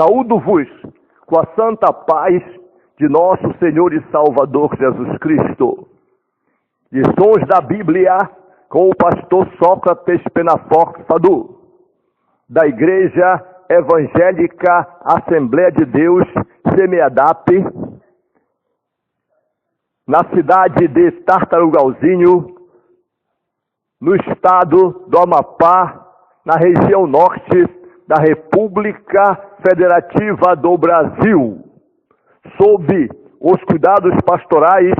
Saúdo-vos com a santa paz de nosso Senhor e Salvador Jesus Cristo. Lições da Bíblia com o pastor Sócrates Penaforte Sadu, da Igreja Evangélica Assembleia de Deus, Semeadap, na cidade de Tartarugalzinho, no estado do Amapá, na região norte da República Federativa do Brasil, sob os cuidados pastorais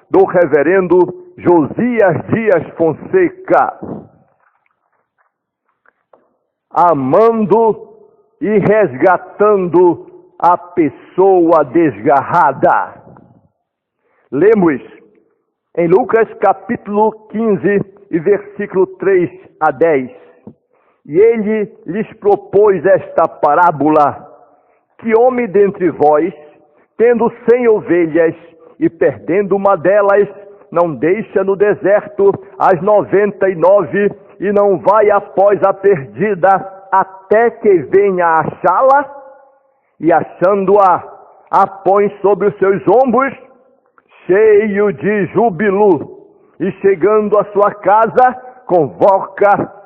do reverendo Josias Dias Fonseca, amando e resgatando a pessoa desgarrada. Lemos em Lucas capítulo 15 e versículo 3 a 10. E ele lhes propôs esta parábola: que homem dentre vós, tendo 100 ovelhas e perdendo uma delas, não deixa no deserto as 99 e não vai após a perdida até que venha a achá-la? E achando-a, a põe sobre os seus ombros, cheio de júbilo, e chegando à sua casa, convoca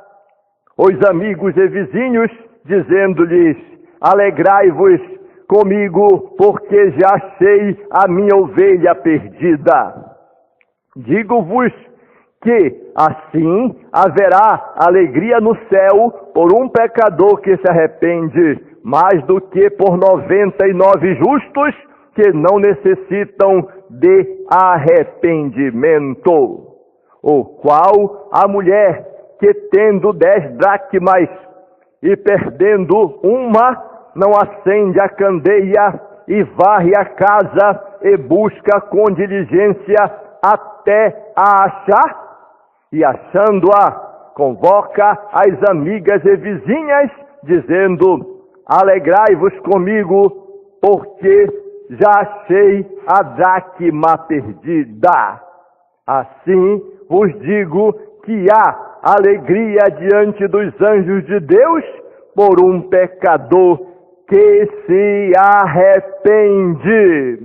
os amigos e vizinhos, dizendo-lhes: alegrai-vos comigo, porque já achei a minha ovelha perdida. Digo-vos que assim haverá alegria no céu por um pecador que se arrepende, mais do que por 99 justos que não necessitam de arrependimento. O qual a mulher que tendo 10 dracmas e perdendo uma, não acende a candeia e varre a casa e busca com diligência até a achar? E achando-a, convoca as amigas e vizinhas, dizendo: alegrai-vos comigo, porque já achei a dracma perdida. Assim vos digo que há alegria diante dos anjos de Deus por um pecador que se arrepende.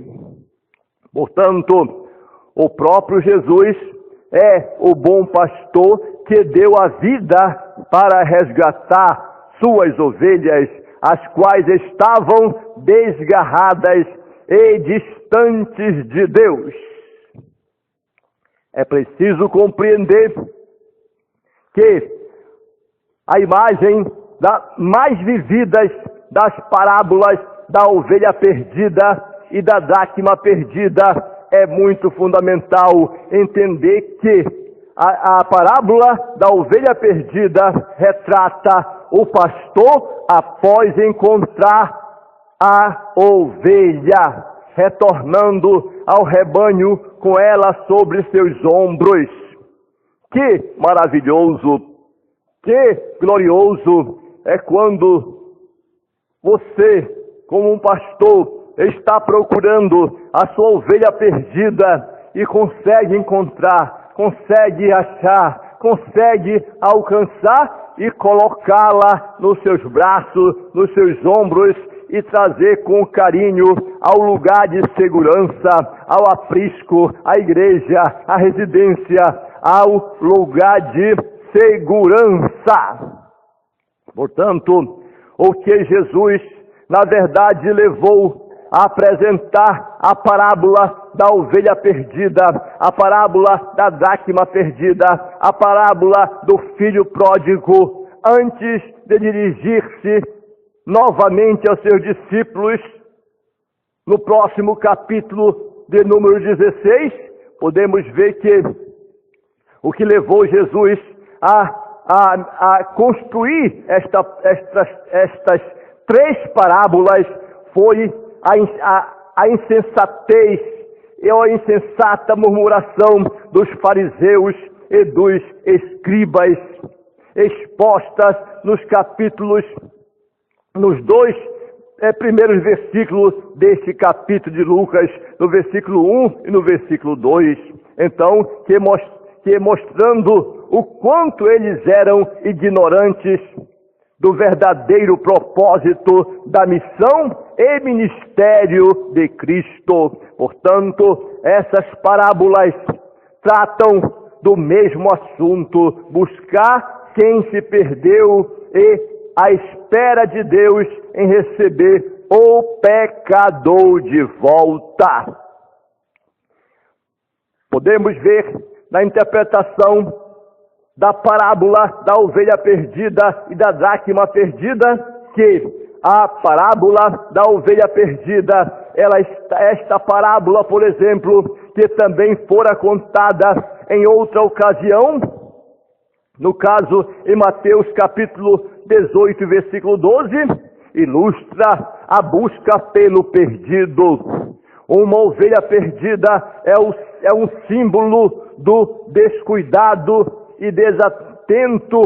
Portanto, o próprio Jesus é o bom pastor que deu a vida para resgatar suas ovelhas, as quais estavam desgarradas e distantes de Deus. É preciso compreender que a imagem mais vividas das parábolas da ovelha perdida e da dracma perdida é muito fundamental entender que a parábola da ovelha perdida retrata o pastor após encontrar a ovelha, retornando ao rebanho com ela sobre seus ombros. Que maravilhoso, que glorioso é quando você, como um pastor, está procurando a sua ovelha perdida e consegue encontrar, consegue achar, consegue alcançar e colocá-la nos seus braços, nos seus ombros e trazer com carinho ao lugar de segurança, ao aprisco, à igreja, à residência, ao lugar de segurança. Portanto, o que Jesus, na verdade, levou a apresentar a parábola da ovelha perdida, a parábola da dracma perdida, a parábola do filho pródigo, antes de dirigir-se novamente aos seus discípulos, no próximo capítulo de número 16, podemos ver que o que levou Jesus a construir estas 3 parábolas foi a insensatez e a insensata murmuração dos fariseus e dos escribas, expostas nos capítulos, nos 2 primeiros versículos deste capítulo de Lucas, no versículo 1 e no versículo 2. Então, que mostrando o quanto eles eram ignorantes do verdadeiro propósito da missão e ministério de Cristo. Portanto, essas parábolas tratam do mesmo assunto: buscar quem se perdeu e a espera de Deus em receber o pecador de volta. Podemos ver na interpretação da parábola da ovelha perdida e da dracma perdida que a parábola da ovelha perdida, esta parábola, por exemplo, que também fora contada em outra ocasião, no caso em Mateus capítulo 18, versículo 12, ilustra a busca pelo perdido. Uma ovelha perdida é um símbolo do descuidado e desatento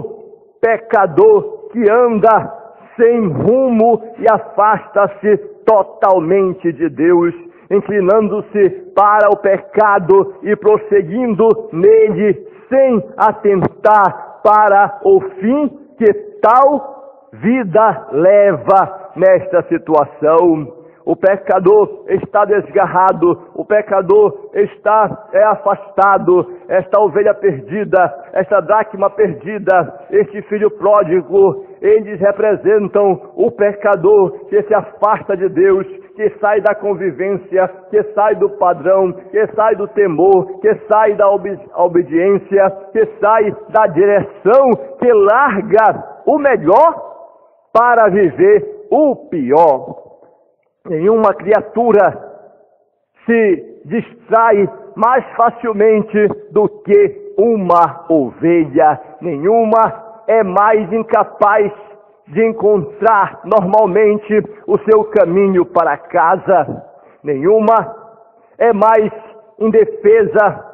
pecador que anda sem rumo e afasta-se totalmente de Deus, inclinando-se para o pecado e prosseguindo nele sem atentar para o fim que tal vida leva nesta situação. O pecador está desgarrado, o pecador está afastado. Esta ovelha perdida, esta dracma perdida, este filho pródigo, eles representam o pecador que se afasta de Deus, que sai da convivência, que sai do padrão, que sai do temor, que sai da obediência, que sai da direção, que larga o melhor para viver o pior. Nenhuma criatura se distrai mais facilmente do que uma ovelha. Nenhuma é mais incapaz de encontrar normalmente o seu caminho para casa. Nenhuma é mais indefesa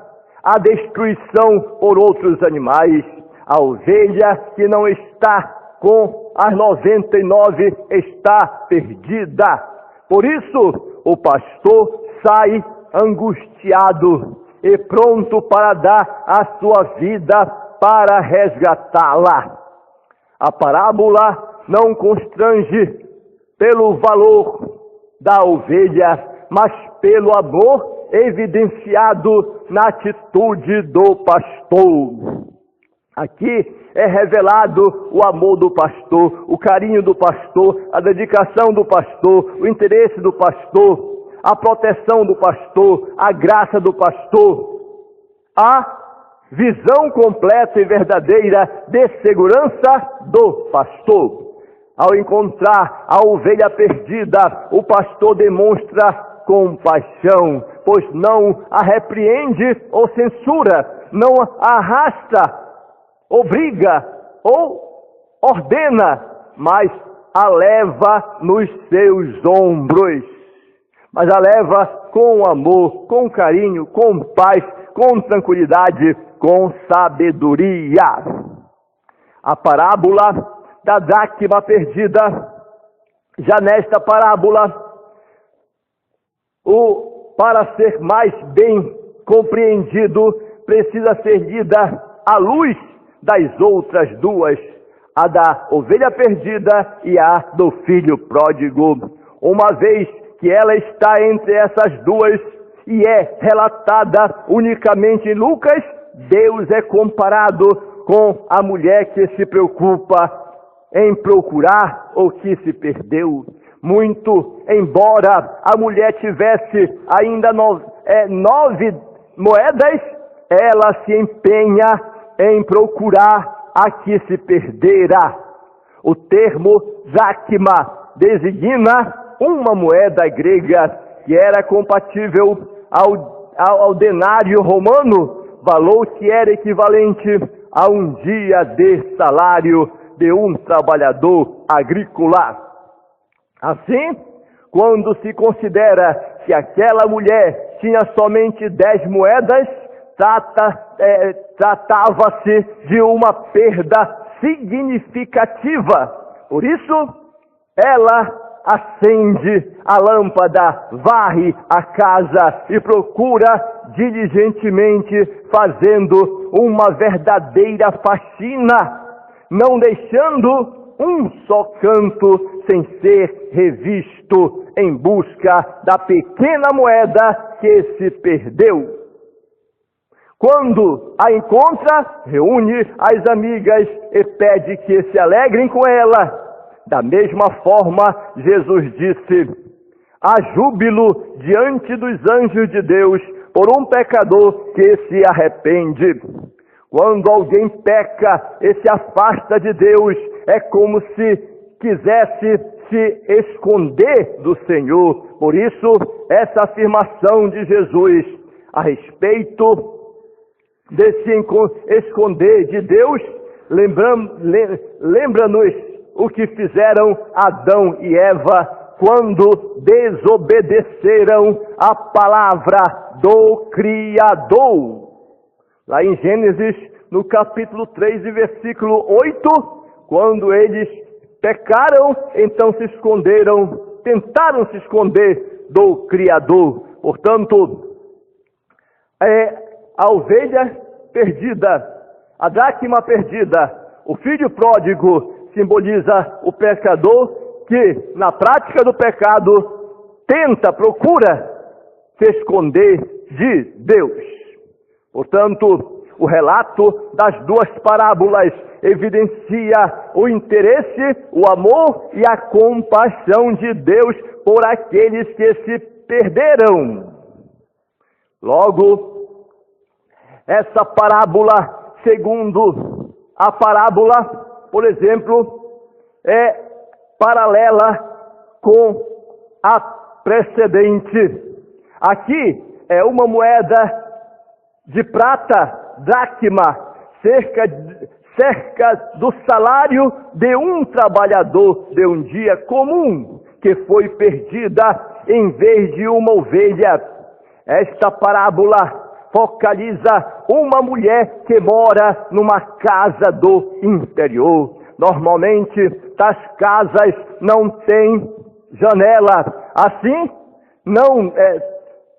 à destruição por outros animais. A ovelha que não está com as 99 está perdida. Por isso, o pastor sai angustiado e pronto para dar a sua vida para resgatá-la. A parábola não constrange pelo valor da ovelha, mas pelo amor evidenciado na atitude do pastor. Aqui é revelado o amor do pastor, o carinho do pastor, a dedicação do pastor, o interesse do pastor, a proteção do pastor, a graça do pastor, a visão completa e verdadeira de segurança do pastor. Ao encontrar a ovelha perdida, o pastor demonstra compaixão, pois não a repreende ou censura, não a arrasta, obriga ou ordena, mas a leva nos seus ombros. Mas a leva com amor, com carinho, com paz, com tranquilidade, com sabedoria. A parábola da dracma perdida, já nesta parábola, para ser mais bem compreendido, precisa ser lida à luz das outras duas, a da ovelha perdida e a do filho pródigo. Uma vez que ela está entre essas duas e é relatada unicamente em Lucas, Deus é comparado com a mulher que se preocupa em procurar o que se perdeu. Muito embora a mulher tivesse ainda 9 moedas, ela se empenha em procurar a que se perdera. O termo dracma designa uma moeda grega que era compatível ao denário romano, valor que era equivalente a um dia de salário de um trabalhador agrícola. Assim, quando se considera que aquela mulher tinha somente 10 moedas, tratava-se de uma perda significativa. Por isso, ela acende a lâmpada, varre a casa e procura diligentemente, fazendo uma verdadeira faxina, não deixando um só canto sem ser revisto em busca da pequena moeda que se perdeu. Quando a encontra, reúne as amigas e pede que se alegrem com ela. Da mesma forma, Jesus disse: há júbilo diante dos anjos de Deus por um pecador que se arrepende. Quando alguém peca e se afasta de Deus, é como se quisesse se esconder do Senhor. Por isso, essa afirmação de Jesus a respeito de se esconder de Deus, lembra-nos o que fizeram Adão e Eva quando desobedeceram a palavra do Criador. Lá em Gênesis, no capítulo 3 e versículo 8, quando eles pecaram, então se esconderam, tentaram se esconder do Criador. Portanto, a ovelha perdida, a dracma perdida, o filho pródigo simboliza o pecador que, na prática do pecado, procura se esconder de Deus. Portanto, o relato das duas parábolas evidencia o interesse, o amor e a compaixão de Deus por aqueles que se perderam. Logo, essa parábola, segundo a parábola, por exemplo, é paralela com a precedente. Aqui é uma moeda de prata, dracma, cerca do salário de um trabalhador de um dia comum, que foi perdida em vez de uma ovelha. Esta parábola focaliza uma mulher que mora numa casa do interior. Normalmente, tais casas não têm janela. Assim,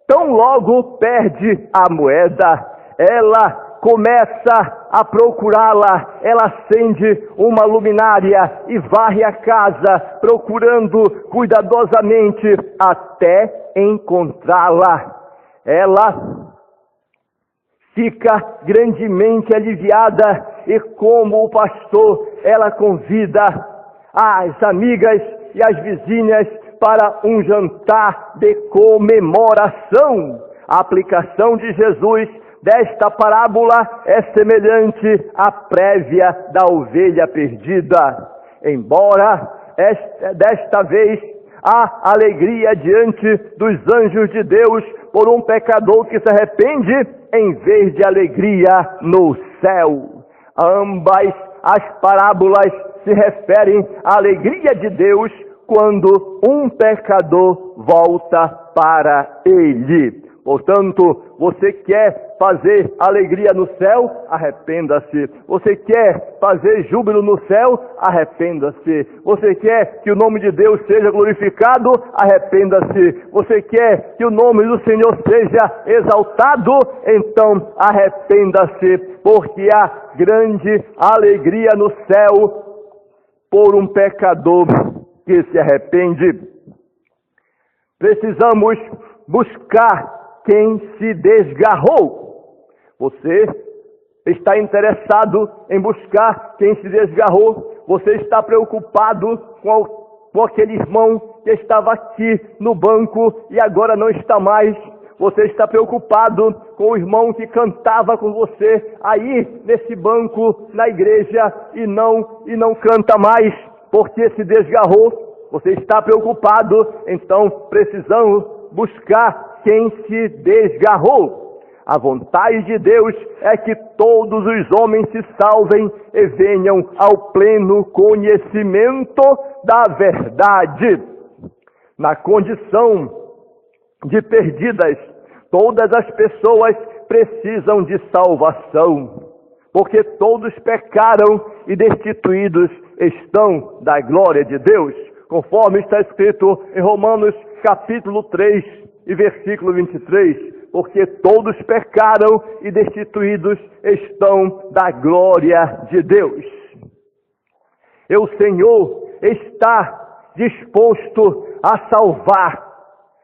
tão logo perde a moeda, ela começa a procurá-la, ela acende uma luminária e varre a casa, procurando cuidadosamente até encontrá-la. Ela fica grandemente aliviada e, como o pastor, ela convida as amigas e as vizinhas para um jantar de comemoração. A aplicação de Jesus desta parábola é semelhante à prévia da ovelha perdida. Embora desta vez há alegria diante dos anjos de Deus por um pecador que se arrepende, em vez de alegria no céu. Ambas as parábolas se referem à alegria de Deus quando um pecador volta para Ele. Portanto, você quer fazer alegria no céu? Arrependa-se. Você quer fazer júbilo no céu? Arrependa-se. Você quer que o nome de Deus seja glorificado? Arrependa-se. Você quer que o nome do Senhor seja exaltado? Então, arrependa-se, porque há grande alegria no céu por um pecador que se arrepende. Precisamos buscar quem se desgarrou. Você está interessado em buscar quem se desgarrou? Você está preocupado com aquele irmão que estava aqui no banco e agora não está mais? Você está preocupado com o irmão que cantava com você aí nesse banco na igreja e não canta mais porque se desgarrou? Você está preocupado? Então precisamos buscar quem se desgarrou. A vontade de Deus é que todos os homens se salvem e venham ao pleno conhecimento da verdade. Na condição de perdidas, todas as pessoas precisam de salvação, porque todos pecaram e destituídos estão da glória de Deus, conforme está escrito em Romanos capítulo 3 e versículo 23, porque todos pecaram e destituídos estão da glória de Deus. E o Senhor está disposto a salvar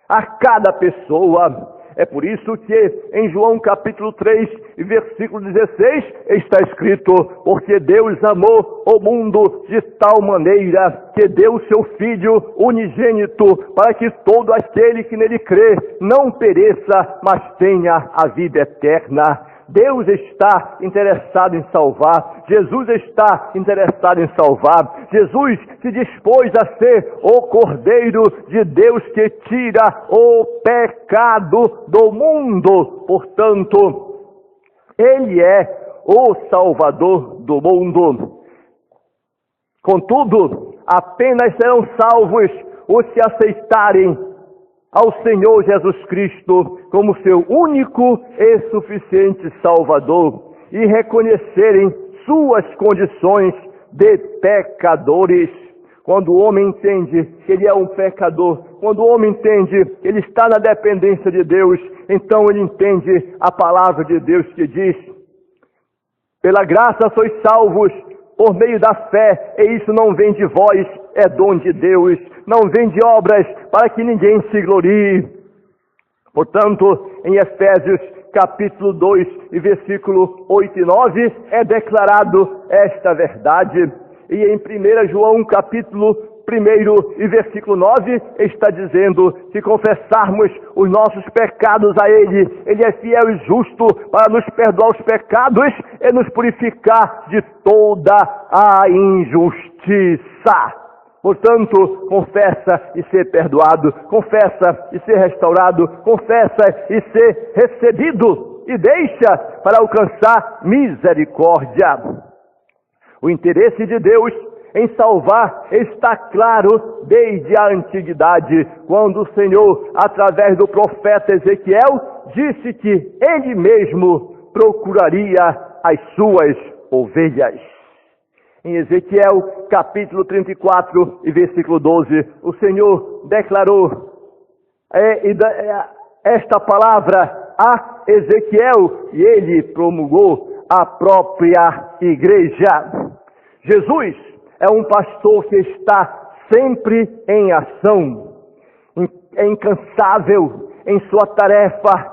a cada pessoa. É por isso que em João capítulo 3, versículo 16, está escrito: porque Deus amou o mundo de tal maneira que deu o seu Filho unigênito, para que todo aquele que nele crê não pereça, mas tenha a vida eterna. Deus está interessado em salvar. Jesus está interessado em salvar. Jesus se dispôs a ser o Cordeiro de Deus que tira o pecado do mundo. Portanto, Ele é o Salvador do mundo. Contudo, apenas serão salvos os que aceitarem ao Senhor Jesus Cristo como seu único e suficiente Salvador e reconhecerem suas condições de pecadores. Quando o homem entende que ele é um pecador, quando o homem entende que ele está na dependência de Deus, então ele entende a palavra de Deus que diz: pela graça sois salvos por meio da fé, e isso não vem de vós, é dom de Deus, não vem de obras, para que ninguém se glorie. Portanto, em Efésios capítulo 2, e versículo 8 e 9, é declarado esta verdade. E em 1 João capítulo 1 e versículo 9, está dizendo: se confessarmos os nossos pecados a Ele, Ele é fiel e justo para nos perdoar os pecados e nos purificar de toda a injustiça. Portanto, confessa e ser perdoado, confessa e ser restaurado, confessa e ser recebido, e deixa para alcançar misericórdia. O interesse de Deus em salvar está claro desde a antiguidade, quando o Senhor, através do profeta Ezequiel, disse que Ele mesmo procuraria as suas ovelhas. Em Ezequiel capítulo 34 e versículo 12, o Senhor declarou esta palavra a Ezequiel, e ele promulgou a própria igreja. Jesus é um pastor que está sempre em ação, é incansável em sua tarefa.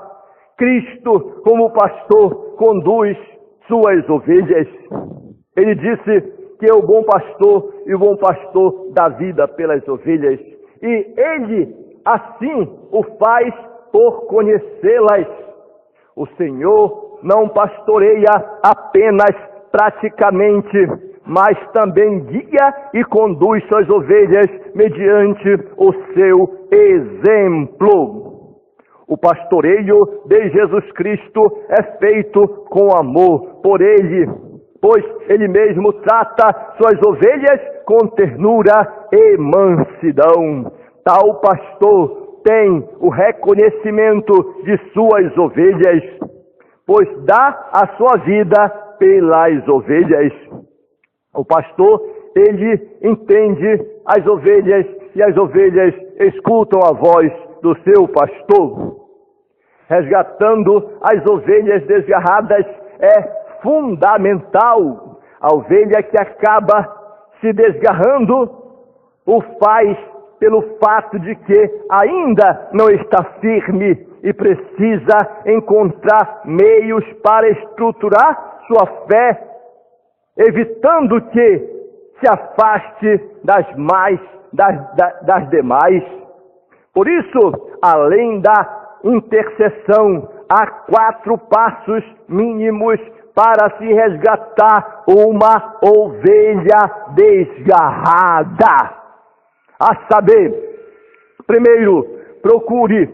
Cristo, como pastor, conduz suas ovelhas. Ele disse que é o bom pastor, e o bom pastor dá vida pelas ovelhas. E Ele, assim, o faz por conhecê-las. O Senhor não pastoreia apenas praticamente, mas também guia e conduz suas ovelhas mediante o seu exemplo. O pastoreio de Jesus Cristo é feito com amor por Ele, pois Ele mesmo trata suas ovelhas com ternura e mansidão. Tal pastor tem o reconhecimento de suas ovelhas, pois dá a sua vida pelas ovelhas. O pastor, ele entende as ovelhas, e as ovelhas escutam a voz do seu pastor. Resgatando as ovelhas desgarradas é fundamental. A ovelha que acaba se desgarrando o faz pelo fato de que ainda não está firme e precisa encontrar meios para estruturar sua fé, evitando que se afaste das demais. Por isso, além da intercessão, há 4 passos mínimos para se resgatar uma ovelha desgarrada. A saber, primeiro, procure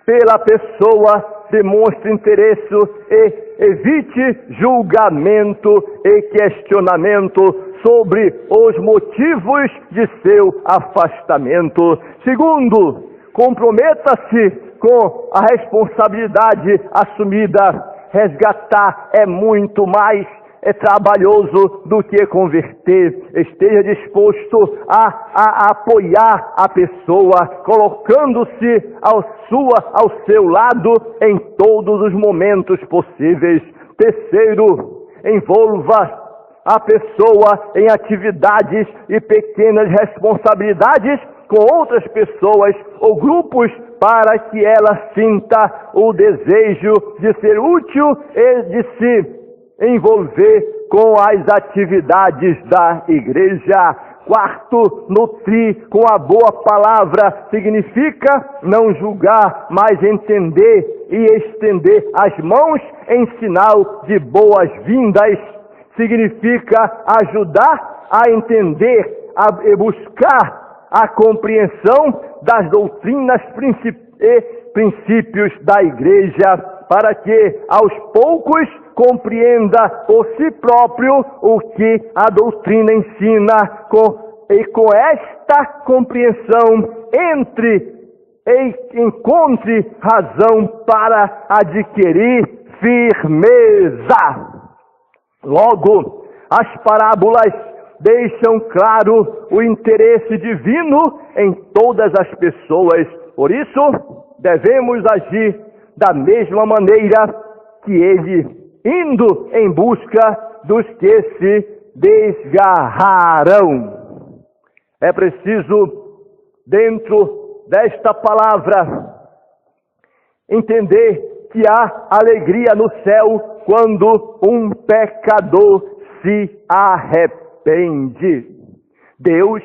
pela pessoa, demonstre interesse e evite julgamento e questionamento sobre os motivos de seu afastamento. Segundo, comprometa-se com a responsabilidade assumida. Resgatar é muito mais trabalhoso do que converter. Esteja disposto a apoiar a pessoa, colocando-se ao seu lado em todos os momentos possíveis. Terceiro, envolva a pessoa em atividades e pequenas responsabilidades com outras pessoas ou grupos para que ela sinta o desejo de ser útil e de se envolver com as atividades da igreja. Quarto, nutrir com a boa palavra significa não julgar, mas entender e estender as mãos em sinal de boas-vindas. Significa ajudar a entender e buscar a compreensão das doutrinas e princípios da igreja, para que aos poucos compreenda por si próprio o que a doutrina ensina, e com esta compreensão encontre razão para adquirir firmeza. Logo, as parábolas deixam claro o interesse divino em todas as pessoas. Por isso, devemos agir da mesma maneira que ele, indo em busca dos que se desgarraram. É preciso, dentro desta palavra, entender que há alegria no céu quando um pecador se arrepende. Deus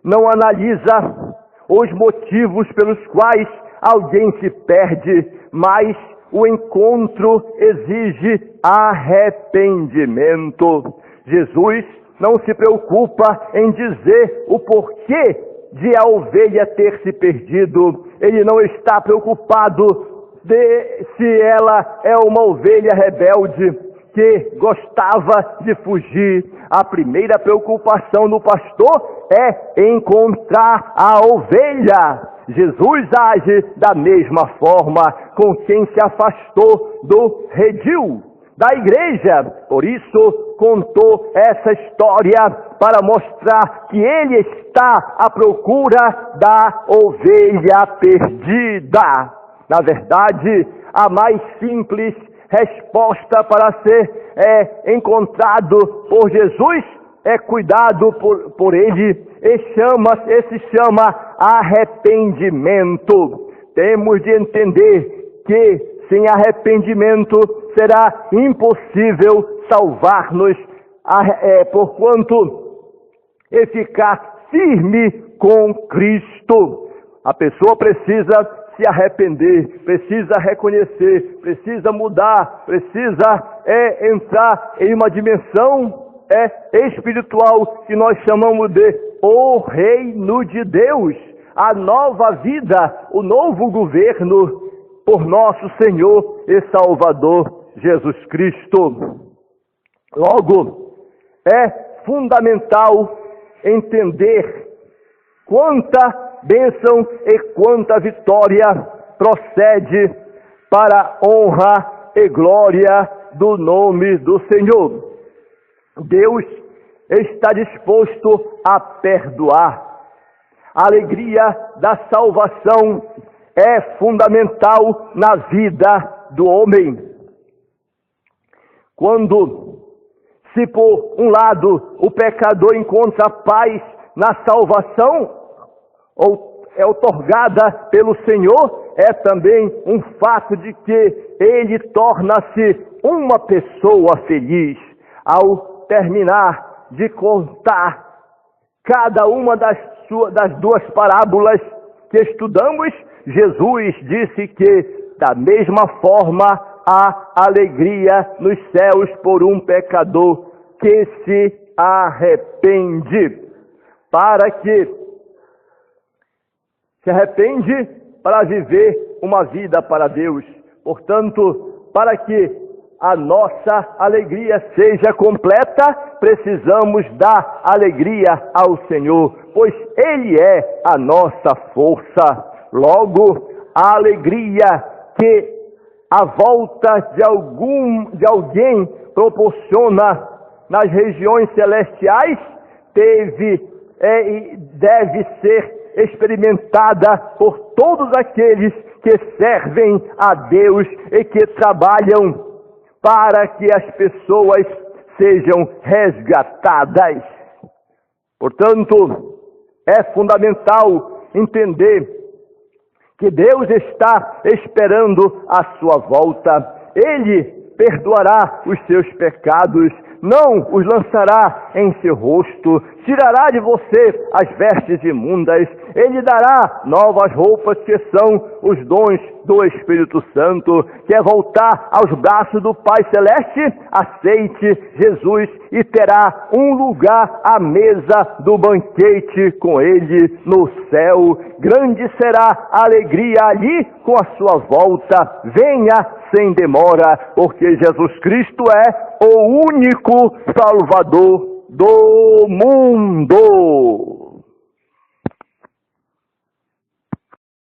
não analisa os motivos pelos quais alguém se perde, mas o encontro exige arrependimento. Jesus não se preocupa em dizer o porquê de a ovelha ter se perdido. Ele não está preocupado se ela é uma ovelha rebelde que gostava de fugir. A primeira preocupação do pastor é encontrar a ovelha. Jesus age da mesma forma com quem se afastou do redil da igreja. Por isso, contou essa história para mostrar que ele está à procura da ovelha perdida. Na verdade, a mais simples resposta para ser encontrado por Jesus é cuidado por ele e se chama arrependimento. Temos de entender que sem arrependimento será impossível salvar-nos, porquanto e ficar firme com Cristo. A pessoa precisa se arrepender, precisa reconhecer, precisa mudar, precisa entrar em uma dimensão espiritual que nós chamamos de o reino de Deus, a nova vida, o novo governo por nosso Senhor e Salvador Jesus Cristo. Logo, é fundamental entender quanta bênção e quanta vitória procede para a honra e glória do nome do Senhor. Deus está disposto a perdoar. A alegria da salvação é fundamental na vida do homem. Quando, se por um lado o pecador encontra paz na salvação, é otorgada pelo Senhor, é também um fato de que ele torna-se uma pessoa feliz. Ao terminar de contar cada uma das duas parábolas que estudamos, Jesus disse que, da mesma forma, há alegria nos céus por um pecador que se arrepende. Se arrepende para viver uma vida para Deus. Portanto, para que a nossa alegria seja completa, precisamos dar alegria ao Senhor, pois Ele é a nossa força. Logo, a alegria que a volta de alguém proporciona nas regiões celestiais deve ser experimentada por todos aqueles que servem a Deus e que trabalham para que as pessoas sejam resgatadas. Portanto, é fundamental entender que Deus está esperando a sua volta. Ele perdoará os seus pecados, não os lançará em seu rosto, tirará de você as vestes imundas, Ele dará novas roupas que são os dons do Espírito Santo. Quer voltar aos braços do Pai Celeste? Aceite Jesus e terá um lugar à mesa do banquete com Ele no céu. Grande será a alegria ali com a sua volta. Venha sem demora, porque Jesus Cristo é o único Salvador do mundo.